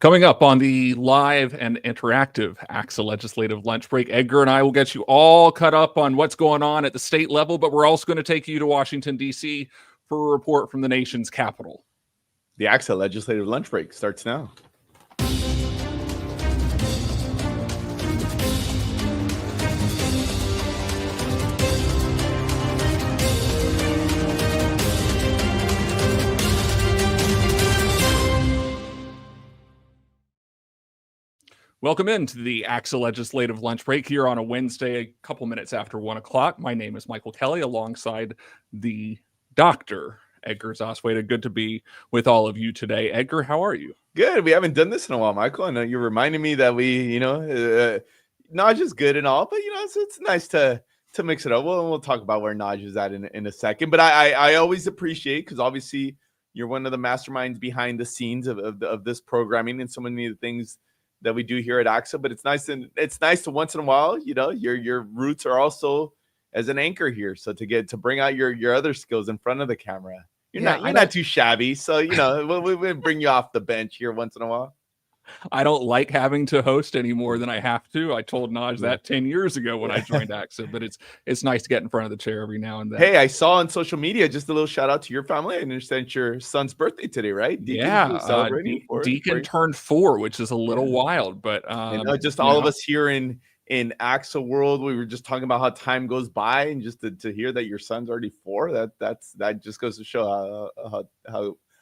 Coming up on the live and interactive ACSA Legislative Lunch Break, Edgar and I will get you all caught up on what's going on at the state level, but we're also going to take you to Washington, D.C. for a report from the nation's capital. The ACSA Legislative Lunch Break starts now. Welcome into the ACSA Legislative Lunch Break here on a Wednesday, a couple minutes after 1 o'clock. My name is Michael Kelly, alongside the Dr. Edgar Zosweda. Good to be with all of you today. Edgar, how are you? Good. We haven't done this in a while, Michael. I know you're reminding me that we, Naj is good and all, but it's nice to mix it up. We'll talk about where Naj is at in a second. But I always appreciate, because obviously you're one of the masterminds behind the scenes of this programming and so many of the things that we do here at ACSA. But it's nice to once in a while, your roots are also as an anchor here. So to bring out your other skills in front of the camera, you're not too shabby. So we'll bring you off the bench here once in a while. I don't like having to host any more than I have to. I told Naj that 10 years ago when I joined ACSA, but it's nice to get in front of the chair every now and then. Hey, I saw on social media, just a little shout out to your family. I understand it's your son's birthday today, right? Deacon, Deacon turned 4, which is a little wild, but just all of us here in ACSA world, we were just talking about how time goes by, and just to hear that your son's already 4, that just goes to show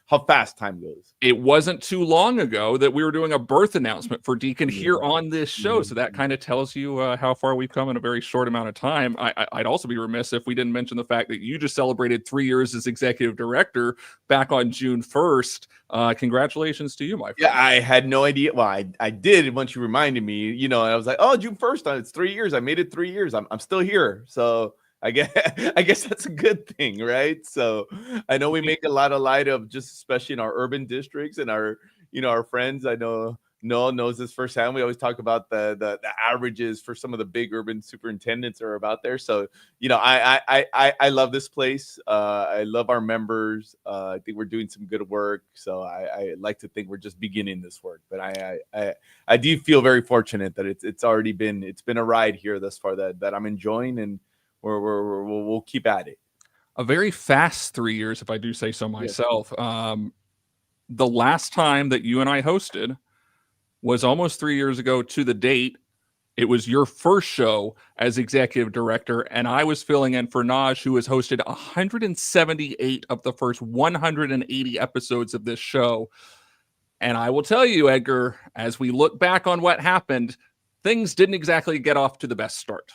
how fast time goes. It wasn't too long ago that we were doing a birth announcement for Deacon here on this show. So that kind of tells you how far we've come in a very short amount of time. I'd also be remiss if we didn't mention the fact that you just celebrated 3 years as executive director back on June 1st. Congratulations to you, my friend. Yeah, I had no idea. Well, I did once you reminded me, and I was like, oh, June 1st, it's 3 years. I made it 3 years. I'm still here. So I guess that's a good thing, right? So I know we make a lot of light of, just especially in our urban districts and our friends. I know Noah knows this firsthand. We always talk about the averages for some of the big urban superintendents are about there. So I love this place. I love our members. I think we're doing some good work. So I like to think we're just beginning this work. But I do feel very fortunate that it's been a ride here thus far that I'm enjoying, and we'll keep at it. A very fast 3 years, if I do say so myself. Yeah. The last time that you and I hosted was almost 3 years ago to the date. It was your first show as executive director, and I was filling in for Naj, who has hosted 178 of the first 180 episodes of this show. And I will tell you, Edgar, as we look back on what happened, things didn't exactly get off to the best start.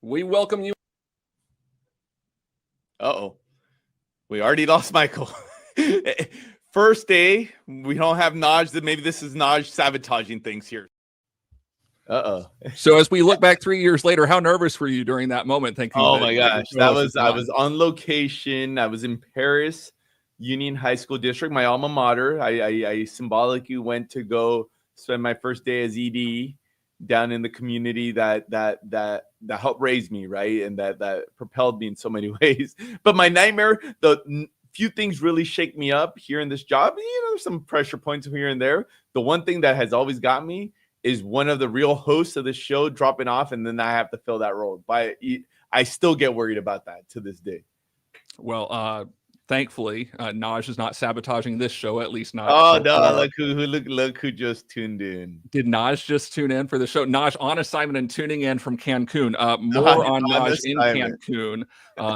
We welcome you. Uh-oh. We already lost Michael. First day, we don't have Naj. Maybe this is Naj sabotaging things here. Uh-oh. So as we look back 3 years later, how nervous were you during that moment? Thinking, oh my gosh, I was on location. I was in Paris Union High School District, my alma mater. I symbolically went to go spend my first day as ED down in the community that helped raise me, right? And that propelled me in so many ways. But my nightmare, the few things really shake me up here in this job. There's some pressure points here and there. The one thing that has always got me is one of the real hosts of the show dropping off, and then I have to fill that role. But I still get worried about that to this day. Well, thankfully, Naj is not sabotaging this show, at least not. Oh, no, look who just tuned in. Did Naj just tune in for the show? Naj on assignment and tuning in from Cancun. More on Naj in Cancun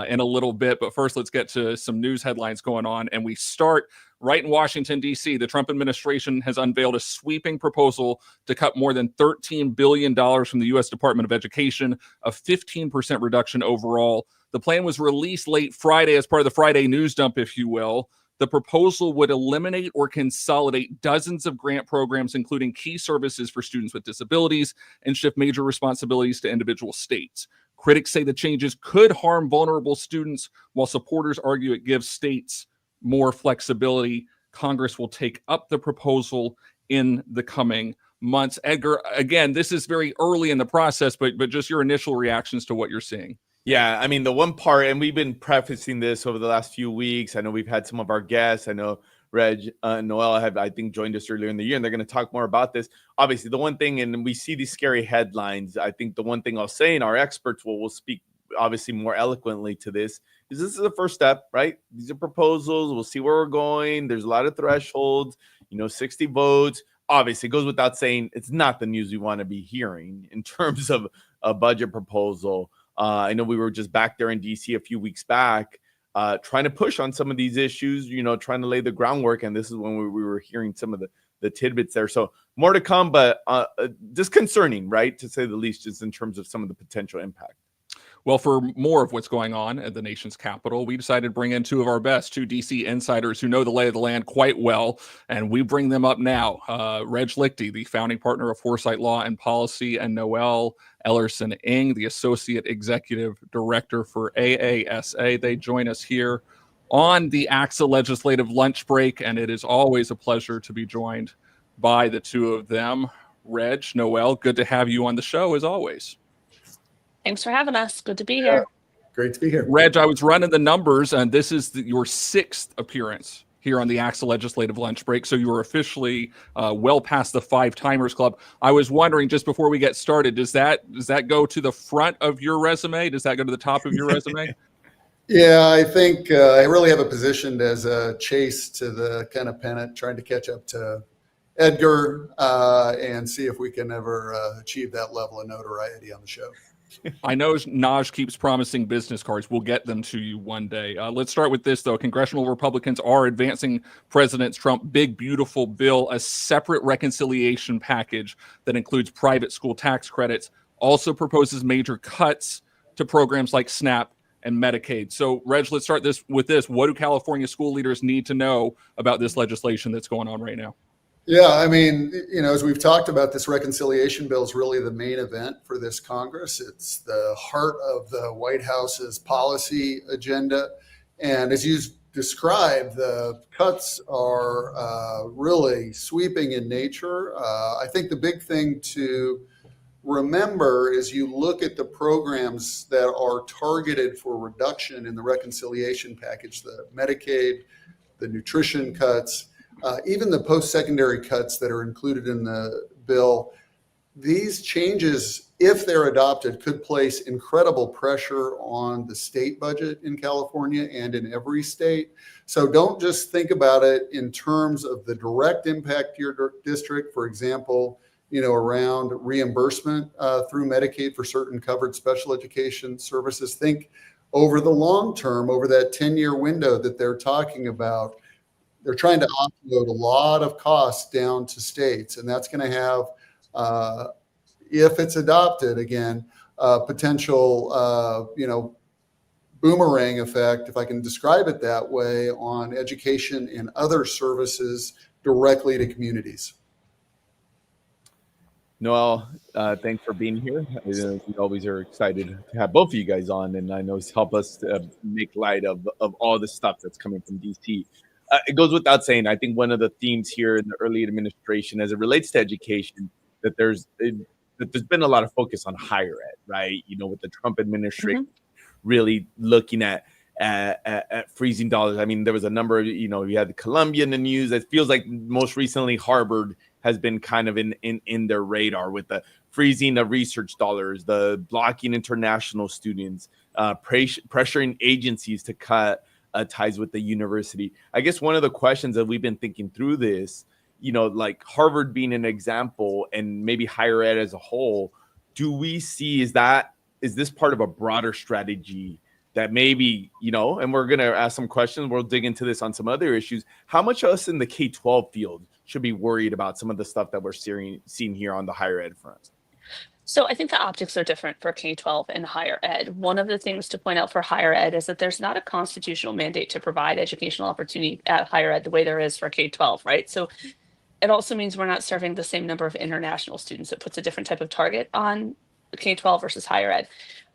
in a little bit. But first, let's get to some news headlines going on. And we start right in Washington, D.C. The Trump administration has unveiled a sweeping proposal to cut more than $13 billion from the U.S. Department of Education, a 15% reduction overall. The plan was released late Friday as part of the Friday news dump, if you will. The proposal would eliminate or consolidate dozens of grant programs, including key services for students with disabilities, and shift major responsibilities to individual states. Critics say the changes could harm vulnerable students, while supporters argue it gives states more flexibility. Congress will take up the proposal in the coming months. Edgar, again, this is very early in the process, but just your initial reactions to what you're seeing. Yeah, I mean, the one part, and we've been prefacing this over the last few weeks. I know we've had some of our guests. I know Reg and Noel have, I think, joined us earlier in the year, and they're going to talk more about this. Obviously, the one thing, and we see these scary headlines, I think the one thing I'll say, and our experts will speak obviously more eloquently to this, is this is the first step, right? These are proposals. We'll see where we're going. There's a lot of thresholds, 60 votes. Obviously, it goes without saying, it's not the news we want to be hearing in terms of a budget proposal. I know we were just back there in DC a few weeks back, trying to push on some of these issues, trying to lay the groundwork. And this is when we were hearing some of the tidbits there. So more to come, but disconcerting, right? To say the least, just in terms of some of the potential impact. Well, for more of what's going on at the nation's capital, we decided to bring in two of our best, two DC insiders who know the lay of the land quite well, and we bring them up now. Reg Lichty, the founding partner of Foresight Law and Policy, and Noel Ellerson-Ng, the Associate Executive Director for AASA. They join us here on the ACSA Legislative Lunch Break, and it is always a pleasure to be joined by the two of them. Reg, Noel, good to have you on the show as always. Thanks for having us. Good to be here. Great to be here. Reg, I was running the numbers, and this is your sixth appearance here on the ACSA Legislative Lunch Break, so you are officially well past the 5 Timers Club. I was wondering, just before we get started, does that go to the front of your resume? Does that go to the top of your resume? Yeah, I think I really have it positioned as a chase to the kind of pennant, trying to catch up to Edgar and see if we can ever achieve that level of notoriety on the show. I know Naj keeps promising business cards. We'll get them to you one day. Let's start with this, though. Congressional Republicans are advancing President Trump's big, beautiful bill, a separate reconciliation package that includes private school tax credits, also proposes major cuts to programs like SNAP and Medicaid. So, Reg, let's start with this. What do California school leaders need to know about this legislation that's going on right now? Yeah, I mean, as we've talked about, this reconciliation bill is really the main event for this Congress. It's the heart of the White House's policy agenda. And as you described, the cuts are really sweeping in nature. I think the big thing to remember is you look at the programs that are targeted for reduction in the reconciliation package, the Medicaid, the nutrition cuts, even the post-secondary cuts that are included in the bill. These changes, if they're adopted, could place incredible pressure on the state budget in California and in every state. So don't just think about it in terms of the direct impact to your district, for example, around reimbursement through Medicaid for certain covered special education services. Think over the long term, over that 10-year window that they're talking about. They're trying to offload a lot of costs down to states, and that's going to have, if it's adopted again, potential, boomerang effect, if I can describe it that way, on education and other services directly to communities. Noel, thanks for being here. We always are excited to have both of you guys on, and I know it's helped us make light of all the stuff that's coming from DC. It goes without saying, I think one of the themes here in the early administration as it relates to education, that there's been a lot of focus on higher ed, right? With the Trump administration really looking at freezing dollars. I mean, there was a number of, you had Columbia in the news. It feels like most recently Harvard has been kind of in their radar with the freezing of research dollars, the blocking international students, pressuring agencies to cut ties with the university. I guess one of the questions that we've been thinking through this, like Harvard being an example and maybe higher ed as a whole, do we see, is this part of a broader strategy that maybe, and we're going to ask some questions. We'll dig into this on some other issues. How much of us in the K-12 field should be worried about some of the stuff that we're seeing here on the higher ed front? So I think the optics are different for K-12 and higher ed. One of the things to point out for higher ed is that there's not a constitutional mandate to provide educational opportunity at higher ed the way there is for K-12, right? So it also means we're not serving the same number of international students. It puts a different type of target on K-12 versus higher ed.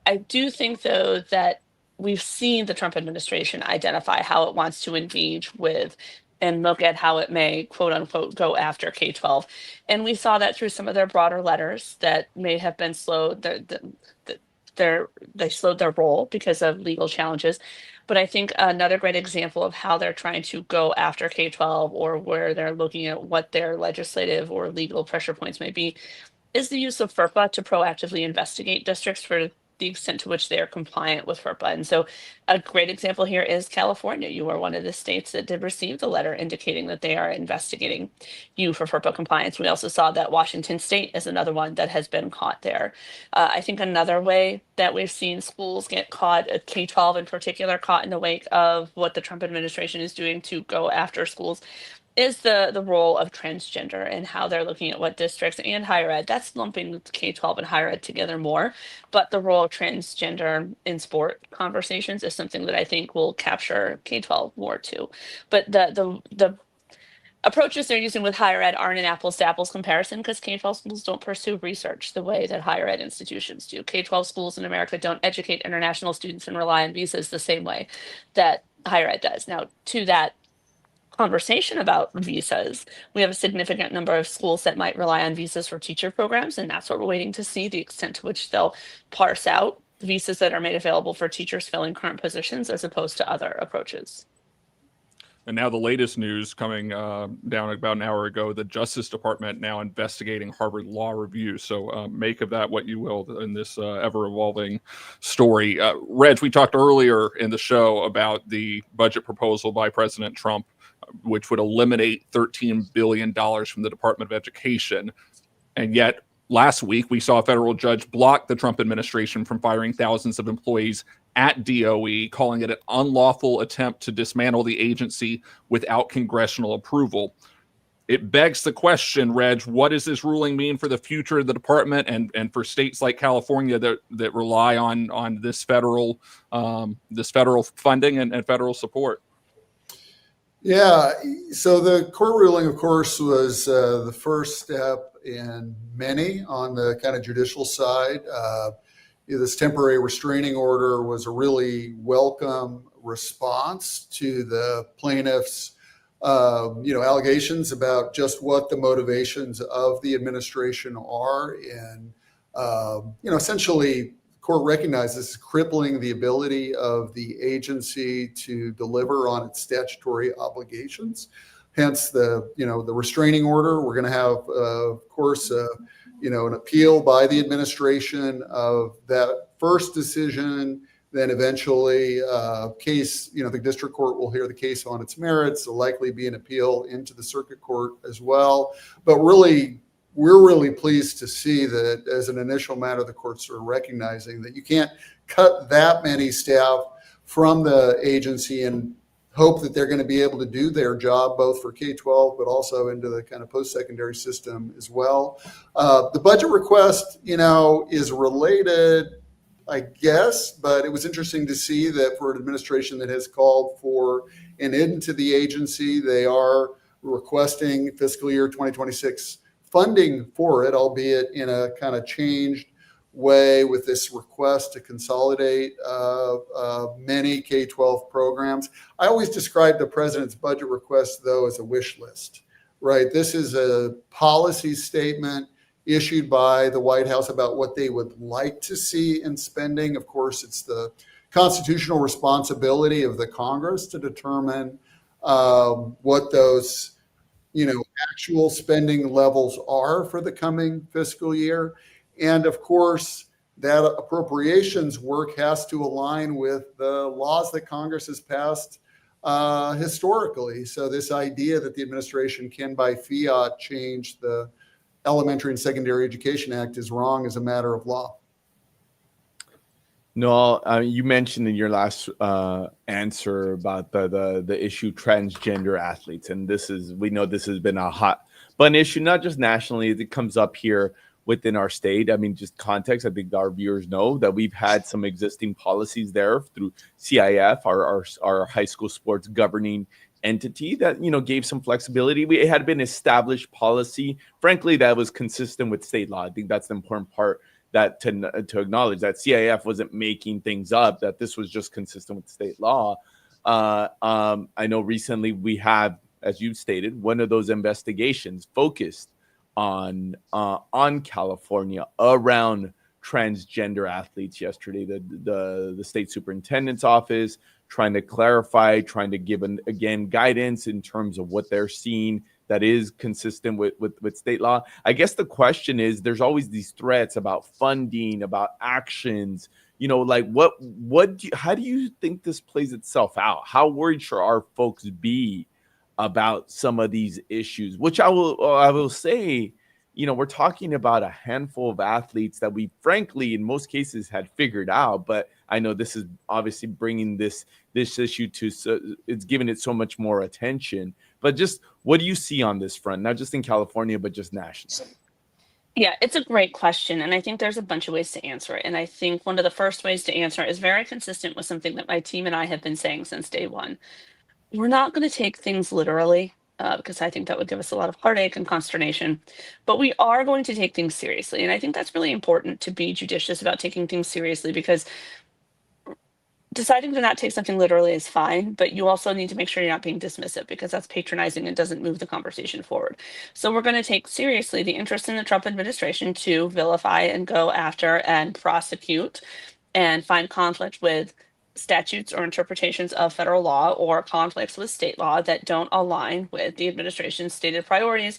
I do think, though, that we've seen the Trump administration identify how it wants to engage with and look at how it may, quote unquote, go after K-12. And we saw that through some of their broader letters that may have been slowed. They slowed their roll because of legal challenges. But I think another great example of how they're trying to go after K-12, or where they're looking at what their legislative or legal pressure points may be, is the use of FERPA to proactively investigate districts for the extent to which they are compliant with FERPA. And so a great example here is California. You are one of the states that did receive the letter indicating that they are investigating you for FERPA compliance. We also saw that Washington State is another one that has been caught there. I think another way that we've seen schools get caught, K-12 in particular, caught in the wake of what the Trump administration is doing to go after schools, is the role of transgender and how they're looking at what districts and higher ed. That's lumping K-12 and higher ed together more, but the role of transgender in sport conversations is something that I think will capture K-12 more too. But the approaches they're using with higher ed aren't an apples to apples comparison, because K-12 schools don't pursue research the way that higher ed institutions do. K-12 schools in America don't educate international students and rely on visas the same way that higher ed does. Now, to that conversation about visas, we have a significant number of schools that might rely on visas for teacher programs, and that's what we're waiting to see, the extent to which they'll parse out visas that are made available for teachers filling current positions as opposed to other approaches. And now the latest news coming down about an hour ago, the Justice Department now investigating Harvard Law Review. So make of that what you will in this ever-evolving story. Reg, we talked earlier in the show about the budget proposal by President Trump, which would eliminate $13 billion from the Department of Education. And yet, last week, we saw a federal judge block the Trump administration from firing thousands of employees at DOE, calling it an unlawful attempt to dismantle the agency without congressional approval. It begs the question, Reg, what does this ruling mean for the future of the department and for states like California that rely on this federal funding and federal support? Yeah, so the court ruling, of course, was the first step in many on the kind of judicial side. This temporary restraining order was a really welcome response to the plaintiffs' allegations about just what the motivations of the administration are. And, essentially, the court recognizes crippling the ability of the agency to deliver on its statutory obligations. Hence the restraining order. We're going to have, of course, an appeal by the administration of that first decision. Then eventually case, the district court will hear the case on its merits. There'll likely be an appeal into the circuit court as well. But really, we're really pleased to see that as an initial matter, the courts are recognizing that you can't cut that many staff from the agency and hope that they're going to be able to do their job both for K-12, but also into the kind of post-secondary system as well. The budget request, is related, I guess, but it was interesting to see that for an administration that has called for an end to the agency, they are requesting fiscal year 2026 funding for it, albeit in a kind of changed way with this request to consolidate many K-12 programs. I always describe the president's budget request, though, as a wish list, right? This is a policy statement issued by the White House about what they would like to see in spending. Of course, it's the constitutional responsibility of the Congress to determine what those actual spending levels are for the coming fiscal year. And of course, that appropriations work has to align with the laws that Congress has passed historically. So this idea that the administration can by fiat change the Elementary and Secondary Education Act is wrong as a matter of law. No, you mentioned in your last answer about the issue transgender athletes, and we know this has been a hot button issue, not just nationally. It comes up here within our state. I mean, just context. I think our viewers know that we've had some existing policies there through CIF, our high school sports governing entity that gave some flexibility. It had been established policy, frankly, that was consistent with state law. I think that's the important part. That to acknowledge that CIF wasn't making things up, that this was just consistent with state law. I know recently we have, as you stated, one of those investigations focused on California around transgender athletes yesterday. The state superintendent's office trying to clarify, trying to give again guidance in terms of what they're seeing that is consistent with state law. I guess the question is, there's always these threats about funding, about actions, like how do you think this plays itself out? How worried should our folks be about some of these issues, which I will say, we're talking about a handful of athletes that we frankly, in most cases, had figured out. But I know this is obviously bringing this issue it's giving it so much more attention. But just what do you see on this front, not just in California, but just nationally? Yeah, it's a great question. And I think there's a bunch of ways to answer it. And I think one of the first ways to answer it is very consistent with something that my team and I have been saying since day one. We're not going to take things literally, because I think that would give us a lot of heartache and consternation, but we are going to take things seriously. And I think that's really important, to be judicious about taking things seriously, because deciding to not take something literally is fine, but you also need to make sure you're not being dismissive, because that's patronizing and doesn't move the conversation forward. So we're going to take seriously the interest in the Trump administration to vilify and go after and prosecute and find conflict with statutes or interpretations of federal law, or conflicts with state law that don't align with the administration's stated priorities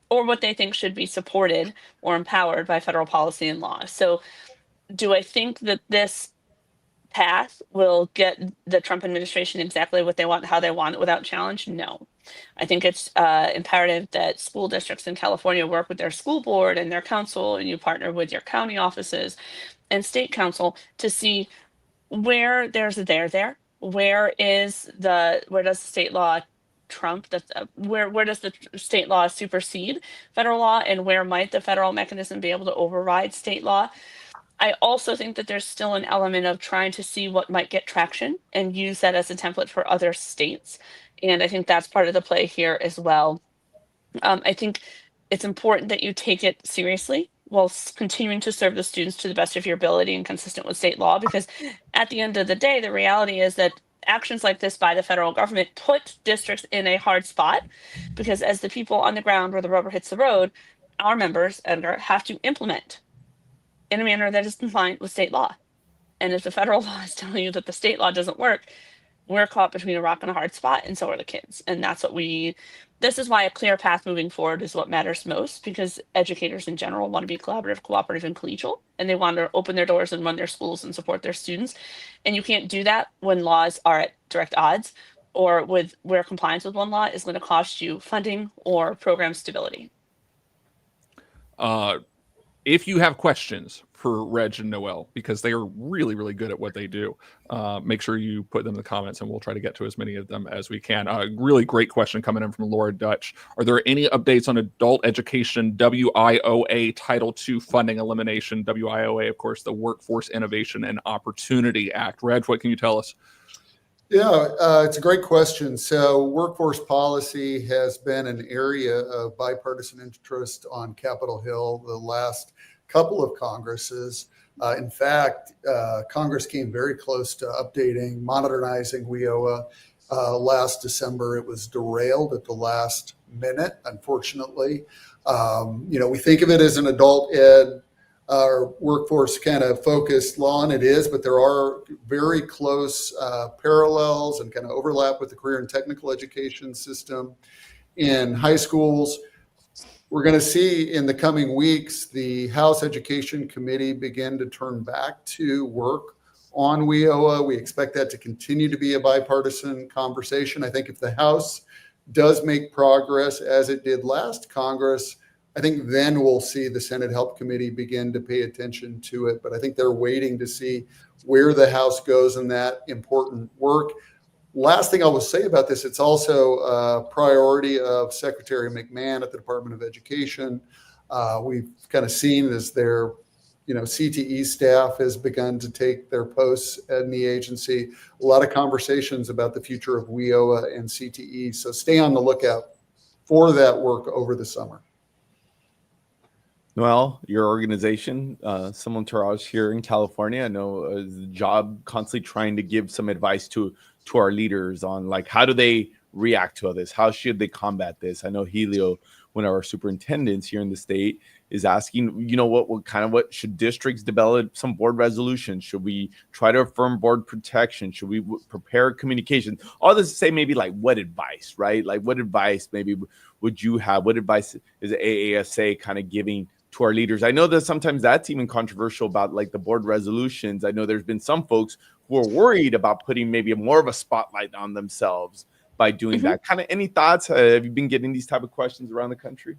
or what they think should be supported or empowered by federal policy and law. So do I think that this path will get the Trump administration exactly what they want, how they want it, without challenge? No. I think it's imperative that school districts in California work with their school board and their council, and you partner with your county offices and state council to see where there's a there, where does the state law trump, where does the state law supersede federal law, and where might the federal mechanism be able to override state law? I also think that there's still an element of trying to see what might get traction and use that as a template for other states. And I think that's part of the play here as well. I think it's important that you take it seriously while continuing to serve the students to the best of your ability and consistent with state law, because at the end of the day, the reality is that actions like this by the federal government put districts in a hard spot, because as the people on the ground where the rubber hits the road, our members, Edgar, have to implement in a manner that is compliant with state law. And if the federal law is telling you that the state law doesn't work, we're caught between a rock and a hard spot, and so are the kids. And that's what this is why a clear path moving forward is what matters most, because educators in general want to be collaborative, cooperative, and collegial, and they want to open their doors and run their schools and support their students. And you can't do that when laws are at direct odds, or where compliance with one law is going to cost you funding or program stability. If you have questions for Reg and Noel, because they are really, really good at what they do, make sure you put them in the comments, and we'll try to get to as many of them as we can. Really great question coming in from Laura Dutch. Are there any updates on adult education WIOA Title II funding elimination? WIOA, of course, the Workforce Innovation and Opportunity Act. Reg, what can you tell us? Yeah, it's a great question. So workforce policy has been an area of bipartisan interest on Capitol Hill the last couple of Congresses. In fact, Congress came very close to updating, modernizing WIOA last December. It was derailed at the last minute, unfortunately. We think of it as an adult ed or workforce kind of focused law, and it is, but there are very close parallels and kind of overlap with the career and technical education system in high schools. We're going to see in the coming weeks the House Education Committee begin to turn back to work on WIOA. We expect that to continue to be a bipartisan conversation. I think if the House does make progress as it did last Congress, I think then we'll see the Senate Help Committee begin to pay attention to it. But I think they're waiting to see where the House goes in that important work. Last thing I will say about this, it's also a priority of Secretary McMahon at the Department of Education. We've kind of seen as their CTE staff has begun to take their posts in the agency. A lot of conversations about the future of WIOA and CTE. So stay on the lookout for that work over the summer. Well, your organization, Simon Taraj here in California, I know is a job constantly trying to give some advice to our leaders on like how do they react to all this? How should they combat this? I know Helio, one of our superintendents here in the state, is asking, what should districts develop some board resolutions? Should we try to affirm board protection? Should we prepare communication? All this to say, maybe like what advice, right? Like what advice maybe would you have? What advice is AASA kind of giving to our leaders? I know that sometimes that's even controversial about like the board resolutions. I know there's been some folks who are worried about putting maybe more of a spotlight on themselves by doing that. Kind of any thoughts? Have you been getting these type of questions around the country?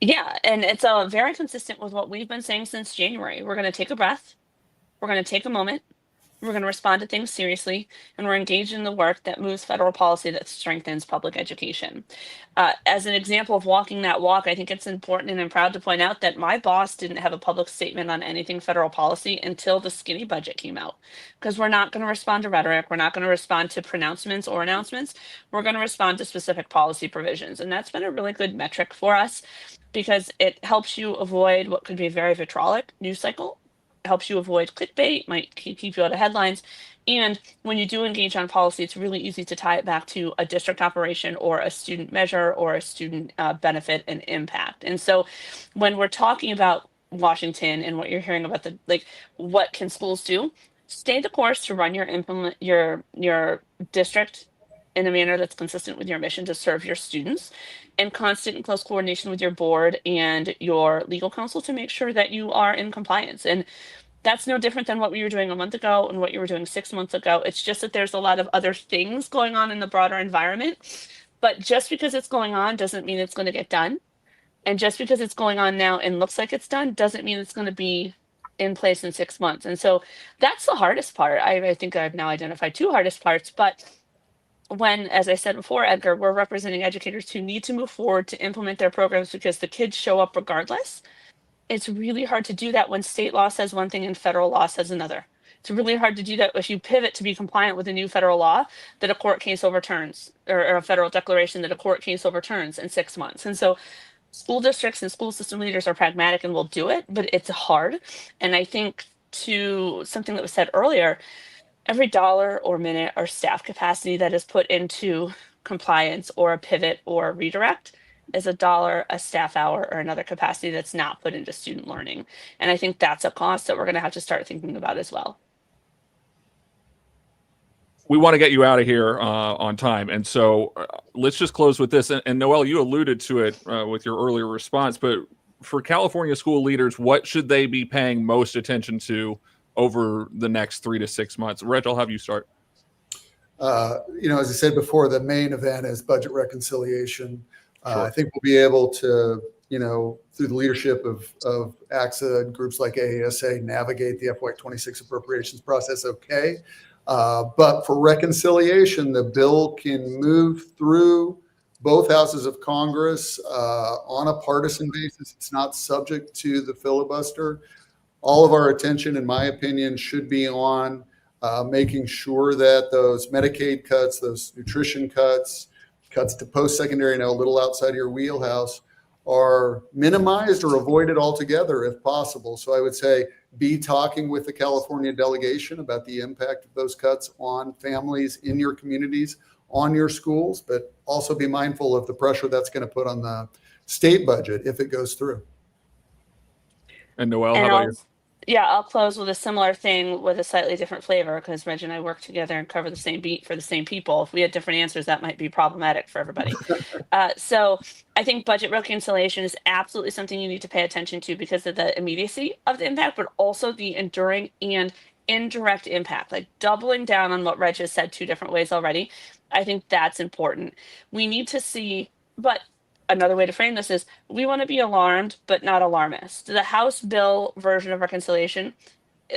Yeah, and it's very consistent with what we've been saying since January. We're going to take a breath. We're going to take a moment. We're going to respond to things seriously, and we're engaged in the work that moves federal policy that strengthens public education. As an example of walking that walk, I think it's important, and I'm proud to point out that my boss didn't have a public statement on anything federal policy until the skinny budget came out, because we're not going to respond to rhetoric. We're not going to respond to pronouncements or announcements. We're going to respond to specific policy provisions, and that's been a really good metric for us because it helps you avoid what could be a very vitriolic news cycle. Helps you avoid clickbait, might keep you out of headlines. And when you do engage on policy, it's really easy to tie it back to a district operation or a student measure or a student benefit and impact. And so when we're talking about Washington and what you're hearing about what can schools do, stay the course to run your district in a manner that's consistent with your mission to serve your students, and constant and close coordination with your board and your legal counsel to make sure that you are in compliance. And that's no different than what we were doing a month ago and what you were doing 6 months ago. It's just that there's a lot of other things going on in the broader environment. But just because it's going on doesn't mean it's going to get done. And just because it's going on now and looks like it's done doesn't mean it's going to be in place in 6 months. And so that's the hardest part. I think I've now identified 2 hardest parts, but when, as I said before, Edgar, we're representing educators who need to move forward to implement their programs because the kids show up regardless. It's really hard to do that when state law says one thing and federal law says another. It's really hard to do that if you pivot to be compliant with a new federal law that a court case overturns, or a federal declaration that a court case overturns in 6 months. And so school districts and school system leaders are pragmatic and will do it, but it's hard. And I think, to something that was said earlier, every dollar or minute or staff capacity that is put into compliance or a pivot or a redirect is a dollar, a staff hour, or another capacity that's not put into student learning. And I think that's a cost that we're going to have to start thinking about as well. We want to get you out of here on time. And so let's just close with this. And Noelle, you alluded to it with your earlier response, but for California school leaders, what should they be paying most attention to over the next 3 to 6 months? Reg, I'll have you start. As I said before, the main event is budget reconciliation. Sure. I think we'll be able to, through the leadership of ACSA and groups like AASA, navigate the FY26 appropriations process okay. But for reconciliation, the bill can move through both houses of Congress on a partisan basis. It's not subject to the filibuster. All of our attention, in my opinion, should be on making sure that those Medicaid cuts, those nutrition cuts to post-secondary, a little outside of your wheelhouse, are minimized or avoided altogether if possible. So I would say be talking with the California delegation about the impact of those cuts on families in your communities, on your schools, but also be mindful of the pressure that's going to put on the state budget if it goes through. And Noelle, how about you? Yeah, I'll close with a similar thing with a slightly different flavor, because Reg and I work together and cover the same beat for the same people. If we had different answers, that might be problematic for everybody. So I think budget reconciliation is absolutely something you need to pay attention to because of the immediacy of the impact, but also the enduring and indirect impact, like doubling down on what Reg has said 2 different ways already. I think that's important. We need to see, but another way to frame this is we want to be alarmed, but not alarmist. The House bill version of reconciliation,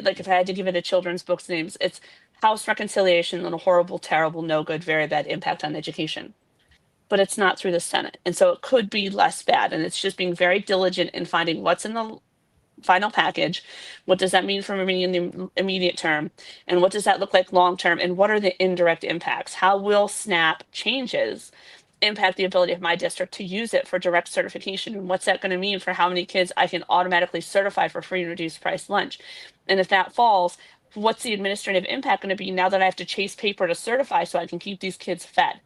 like if I had to give it a children's book's names, it's House Reconciliation and a Horrible, Terrible, No Good, Very Bad Impact on Education. But it's not through the Senate. And so it could be less bad. And it's just being very diligent in finding what's in the final package. What does that mean for me in the immediate term? And what does that look like long term? And what are the indirect impacts? How will SNAP changes impact the ability of my district to use it for direct certification? And what's that going to mean for how many kids I can automatically certify for free and reduced price lunch? And if that falls, what's the administrative impact going to be now that I have to chase paper to certify so I can keep these kids fed?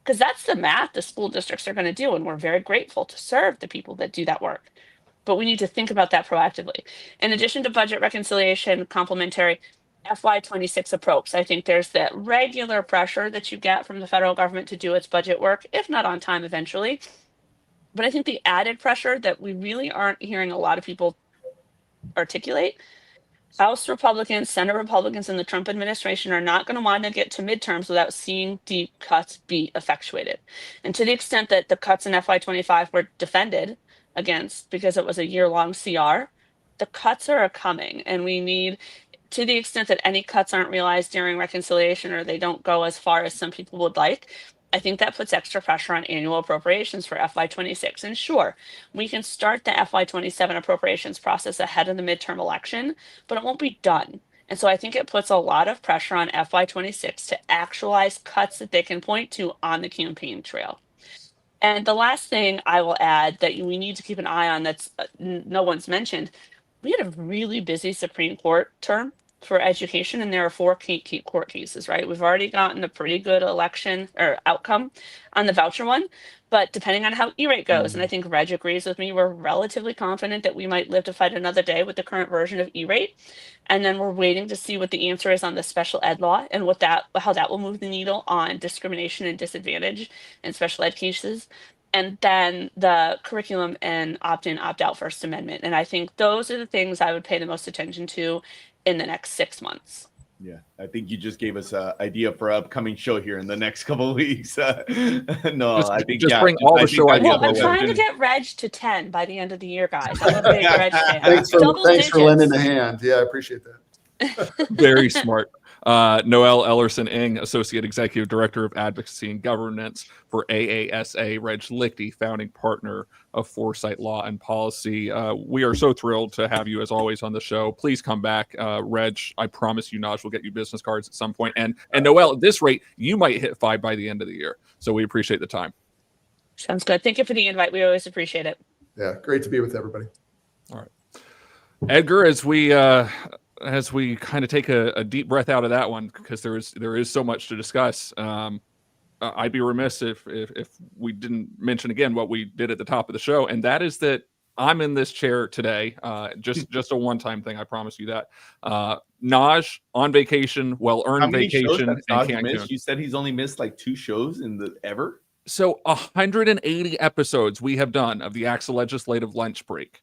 because that's the math the school districts are going to do. And we're very grateful to serve the people that do that work. But we need to think about that proactively. In addition to budget reconciliation, complementary FY26 approach, I think there's that regular pressure that you get from the federal government to do its budget work, if not on time eventually. But I think the added pressure that we really aren't hearing a lot of people articulate, House Republicans, Senate Republicans, and the Trump administration are not going to want to get to midterms without seeing deep cuts be effectuated. And to the extent that the cuts in FY25 were defended against because it was a year-long CR, the cuts are coming, and we need, to the extent that any cuts aren't realized during reconciliation or they don't go as far as some people would like, I think that puts extra pressure on annual appropriations for FY26. And sure, we can start the FY27 appropriations process ahead of the midterm election, but it won't be done. And so I think it puts a lot of pressure on FY26 to actualize cuts that they can point to on the campaign trail. And the last thing I will add that we need to keep an eye on that's no one's mentioned, we had a really busy Supreme Court term for education, and there are 4 key court cases, right? We've already gotten a pretty good election or outcome on the voucher one, but depending on how E-rate goes, and I think Reg agrees with me, we're relatively confident that we might live to fight another day with the current version of E-rate. And then we're waiting to see what the answer is on the special ed law and how that will move the needle on discrimination and disadvantage in special ed cases. And then the curriculum and opt-in, opt-out First Amendment. And I think those are the things I would pay the most attention to in the next 6 months. Yeah, I think you just gave us an idea for an upcoming show here in the next couple of weeks. No, I think just bring all the show ideas. Well, I'm trying to get Reg to 10 by the end of the year, guys. I'm a big Reg fan. Thanks for lending a hand. Yeah, I appreciate that. Very smart. Noelle Ellerson-Ng, Associate Executive Director of Advocacy and Governance for AASA, Reg Lichty, founding partner of Foresight Law and Policy. We are so thrilled to have you, as always, on the show. Please come back. Reg, I promise you, Naj will get you business cards at some point. And Noelle, at this rate, you might hit 5 by the end of the year. So we appreciate the time. Sounds good. Thank you for the invite. We always appreciate it. Yeah, great to be with everybody. All right. Edgar, as we kind of take a deep breath out of that one, because there is so much to discuss. I'd be remiss if we didn't mention again what we did at the top of the show, and that is that I'm in this chair today. Just a one-time thing, I promise you that. Naj on vacation, well-earned vacation in Cancun. You said he's only missed like 2 shows in the ever. So 180 episodes we have done of the ACSA Legislative Lunch Break.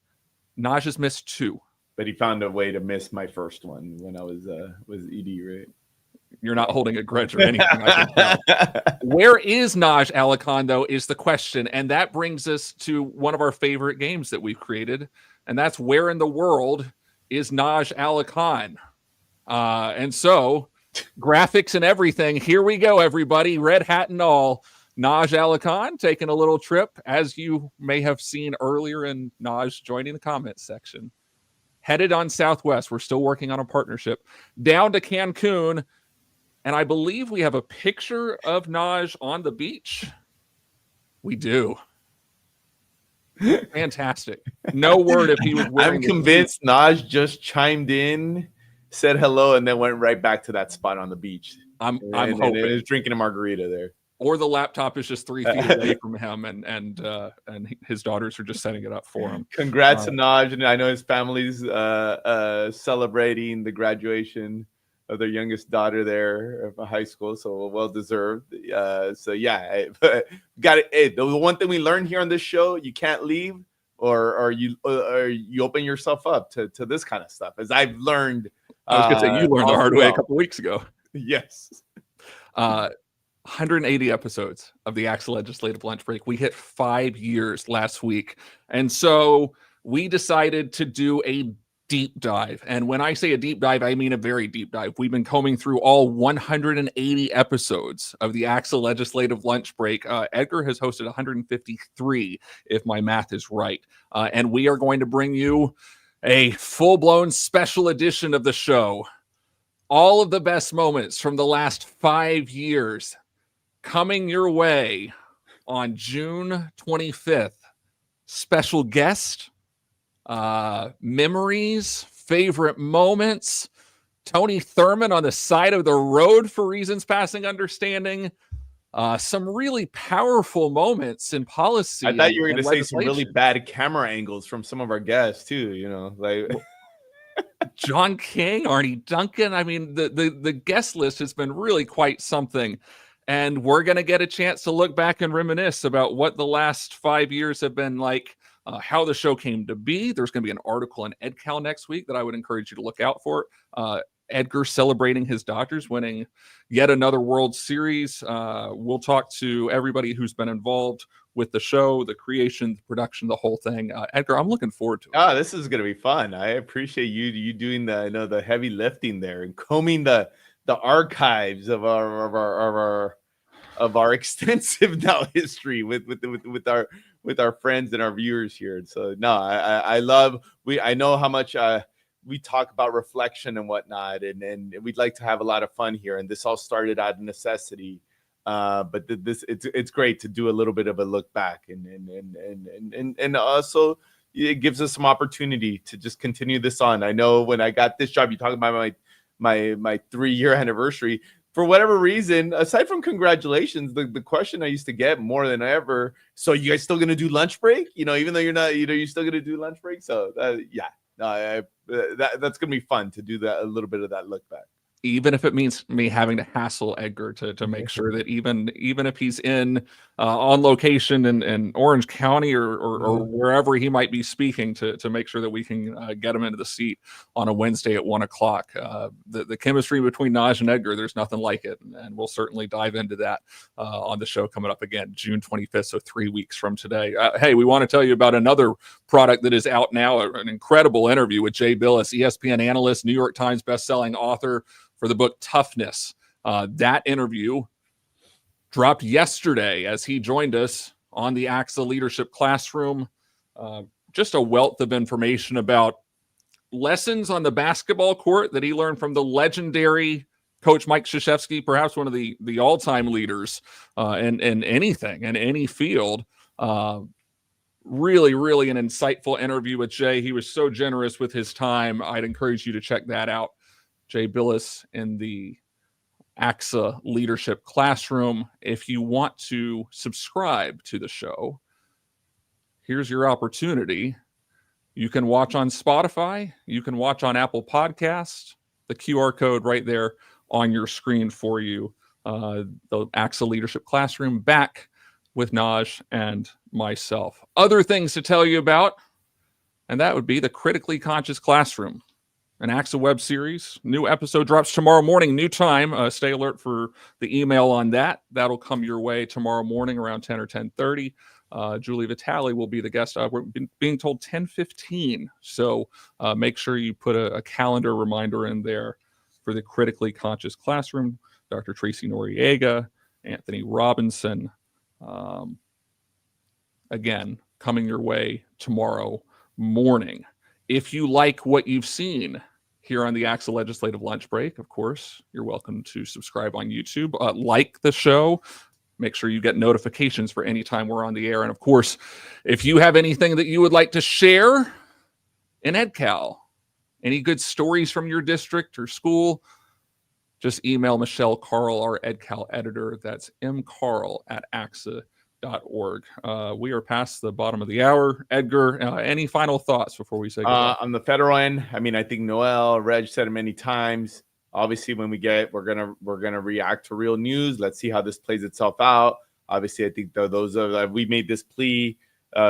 Naj has missed 2. But he found a way to miss my first one when I was ED, right? You're not holding a grudge or anything. I can tell. Where is Naj Alican, though, is the question. And that brings us to one of our favorite games that we've created. And that's where in the world is Naj Alican? And so graphics and everything. Here we go, everybody. Red hat and all. Naj Alican taking a little trip, as you may have seen earlier in Naj joining the comments section. Headed on Southwest. We're still working on a partnership. Down to Cancun. And I believe we have a picture of Naj on the beach. We do. Fantastic. No word if he was wearing I'm convinced Naj just chimed in, said hello, and then went right back to that spot on the beach. I'm hoping. And is drinking a margarita there. Or the laptop is just 3 feet away from him, and his daughters are just setting it up for him. Congrats to Naj, and I know his family's celebrating the graduation of their youngest daughter there of high school, so well deserved. So yeah, got it. Hey, the one thing we learned here on this show: you can't leave, or you open yourself up to this kind of stuff. As I've learned, I was gonna say you learned the hard way a couple weeks ago. Yes. 180 episodes of the ACSA Legislative Lunch Break. We hit 5 years last week. And so we decided to do a deep dive. And when I say a deep dive, I mean a very deep dive. We've been combing through all 180 episodes of the ACSA Legislative Lunch Break. Edgar has hosted 153, if my math is right. And we are going to bring you a full-blown special edition of the show. All of the best moments from the last 5 years coming your way on June 25th. Special guest, memories, favorite moments, Tony Thurman on the side of the road for reasons passing understanding. some really powerful moments in policy. I thought you were going and to say some really legislation. bad camera angles from some of our guests too. You know, like John King, Arnie Duncan. I mean, the guest list has been really quite something. And we're going to get a chance to look back and reminisce about what the last 5 years have been like, how the show came to be. There's going to be an article in EdCal next week that I would encourage you to look out for. Edgar celebrating his Dodgers winning yet another World Series. We'll talk to everybody who's been involved with the show, the creation, the production, the whole thing. Edgar, I'm looking forward to it. Oh, this is gonna be fun. I appreciate you doing the heavy lifting there and combing the archives of our extensive now history with our friends and our viewers here. And so no, I know how much we talk about reflection and whatnot, and we'd like to have a lot of fun here. And this all started out of necessity. But it's great to do a little bit of a look back and also it gives us some opportunity to just continue this on. I know when I got this job, you talking about my 3-year anniversary. For whatever reason, aside from congratulations, the question I used to get more than ever, so you guys still gonna do lunch break? You know, even though you're not, you're still gonna do lunch break. So that's gonna be fun to do that, a little bit of that look back. Even if it means me having to hassle Edgar to make sure that even if he's in on location in Orange County or wherever he might be speaking, to make sure that we can get him into the seat on a Wednesday at 1:00. The chemistry between Naj and Edgar, there's nothing like it, and we'll certainly dive into that on the show coming up again June 25th, so 3 weeks from today. Hey, we want to tell you about another product that is out now, an incredible interview with Jay Billis, ESPN analyst, New York Times bestselling author for the book Toughness. That interview dropped yesterday as he joined us on the ACSA Leadership Classroom. Just a wealth of information about lessons on the basketball court that he learned from the legendary Coach Mike Krzyzewski, perhaps one of the all-time leaders in anything, in any field. Really, really an insightful interview with Jay. He was so generous with his time. I'd encourage you to check that out. Jay Billis in the ACSA Leadership Classroom. If you want to subscribe to the show, here's your opportunity. You can watch on Spotify. You can watch on Apple Podcasts. The QR code right there on your screen for you. The ACSA Leadership Classroom, back with Naj and myself. Other things to tell you about, and that would be the Critically Conscious Classroom, an ACSA web series. New episode drops tomorrow morning, new time. Stay alert for the email on that. That'll come your way tomorrow morning around 10 or 10:30. Julie Vitale will be the guest. We're being told 10:15. So make sure you put a calendar reminder in there for the Critically Conscious Classroom. Dr. Tracy Noriega, Anthony Robinson. Again, coming your way tomorrow morning. If you like what you've seen here on the ACSA Legislative Lunch Break, of course, you're welcome to subscribe on YouTube. Like the show. Make sure you get notifications for any time we're on the air. And of course, if you have anything that you would like to share in EdCal, any good stories from your district or school, just email Michelle Carl, our EdCal editor. That's mcarl@ACSA.org. We are past the bottom of the hour. Edgar, any final thoughts before we say goodbye? On the federal end, I mean, I think Noel, Reg said it many times. Obviously, when we're gonna react to real news. Let's see how this plays itself out. Obviously, I think we made this plea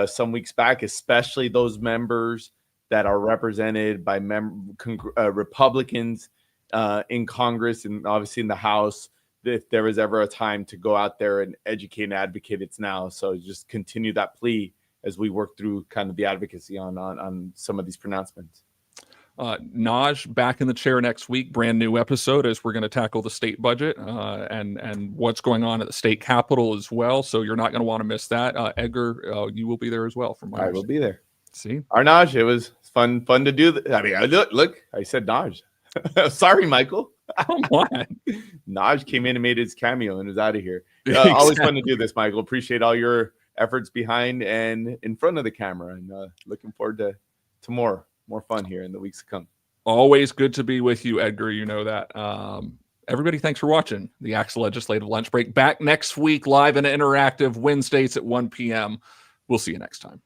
some weeks back, especially those members that are represented by Republicans in Congress and obviously in the House. If there was ever a time to go out there and educate and advocate, it's now. So just continue that plea as we work through kind of the advocacy on some of these pronouncements. Naj back in the chair next week, brand new episode as we're going to tackle the state budget and what's going on at the state capitol as well. So you're not going to want to miss that. Edgar, you will be there as well. I will be there. See, our Naj, it was fun to do. I mean, look, I said Naj. Sorry, Michael. Come on. Naj came in and made his cameo and is out of here. Exactly. Always fun to do this, Michael. Appreciate all your efforts behind and in front of the camera, and looking forward to more fun here in the weeks to come. Always good to be with you, Edgar. You know that. Everybody, thanks for watching the ACSA Legislative Lunch Break. Back next week, live and interactive, Wednesdays at 1 p.m. We'll see you next time.